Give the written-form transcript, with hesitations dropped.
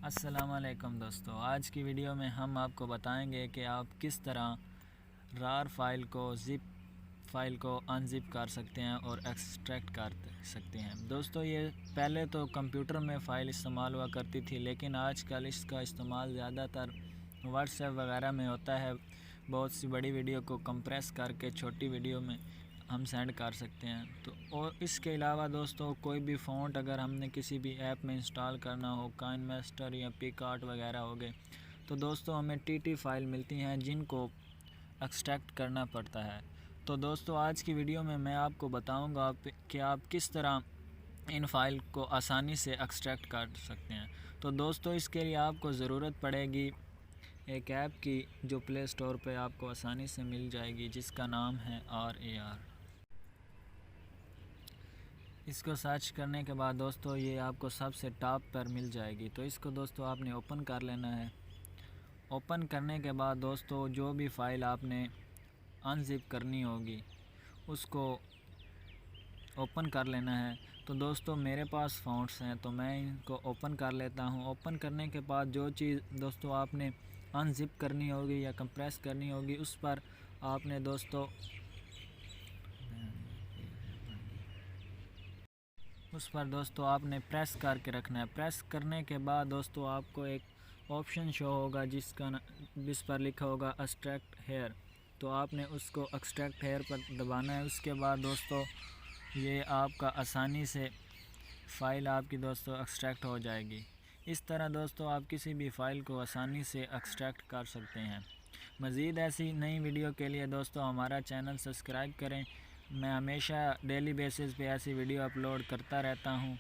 السلام علیکم دوستو، آج کی ویڈیو میں ہم آپ کو بتائیں گے کہ آپ کس طرح رار فائل کو زپ فائل کو انزپ کر سکتے ہیں اور ایکسٹریکٹ کر سکتے ہیں۔ دوستو یہ پہلے تو کمپیوٹر میں فائل استعمال ہوا کرتی تھی، لیکن آج کل اس کا استعمال زیادہ تر واٹس ایپ وغیرہ میں ہوتا ہے۔ بہت سی بڑی ویڈیو کو کمپریس کر کے چھوٹی ویڈیو میں ہم سینڈ کر سکتے ہیں۔ تو اور اس کے علاوہ دوستو کوئی بھی فونٹ اگر ہم نے کسی بھی ایپ میں انسٹال کرنا ہو، کائن ماسٹر یا پک آرٹ وغیرہ ہو گئے، تو دوستو ہمیں ٹی فائل ملتی ہیں جن کو ایکسٹریکٹ کرنا پڑتا ہے۔ تو دوستو آج کی ویڈیو میں آپ کو بتاؤں گا کہ آپ کس طرح ان فائل کو آسانی سے ایکسٹریکٹ کر سکتے ہیں۔ تو دوستو اس کے لیے آپ کو ضرورت پڑے گی ایک ایپ کی جو پلے اسٹور پہ آپ کو آسانی سے مل جائے گی، جس کا نام ہے RAR۔ اس کو سرچ کرنے کے بعد دوستو یہ آپ کو سب سے ٹاپ پر مل جائے گی۔ تو اس کو دوستو آپ نے اوپن کر لینا ہے۔ اوپن کرنے کے بعد دوستو جو بھی فائل آپ نے انزپ کرنی ہوگی اس کو اوپن کر لینا ہے۔ تو دوستو میرے پاس فونٹس ہیں تو میں ان کو اوپن کر لیتا ہوں۔ اوپن کرنے کے بعد جو چیز دوستو آپ نے انزپ کرنی ہوگی یا کمپریس کرنی ہوگی اس پر آپ نے دوستو آپ نے پریس کر کے رکھنا ہے۔ پریس کرنے کے بعد دوستو آپ کو ایک آپشن شو ہوگا جس پر لکھا ہوگا ایکسٹریکٹ ہیئر۔ تو آپ نے اس کو ایکسٹریکٹ ہیئر پر دبانا ہے۔ اس کے بعد دوستو یہ آپ کا آسانی سے فائل آپ کی دوستو ایکسٹریکٹ ہو جائے گی۔ اس طرح دوستو آپ کسی بھی فائل کو آسانی سے ایکسٹریکٹ کر سکتے ہیں۔ مزید ایسی نئی ویڈیو کے لیے دوستو ہمارا چینل سبسکرائب کریں۔ میں ہمیشہ ڈیلی بیسس پہ ایسی ویڈیو اپلوڈ کرتا رہتا ہوں۔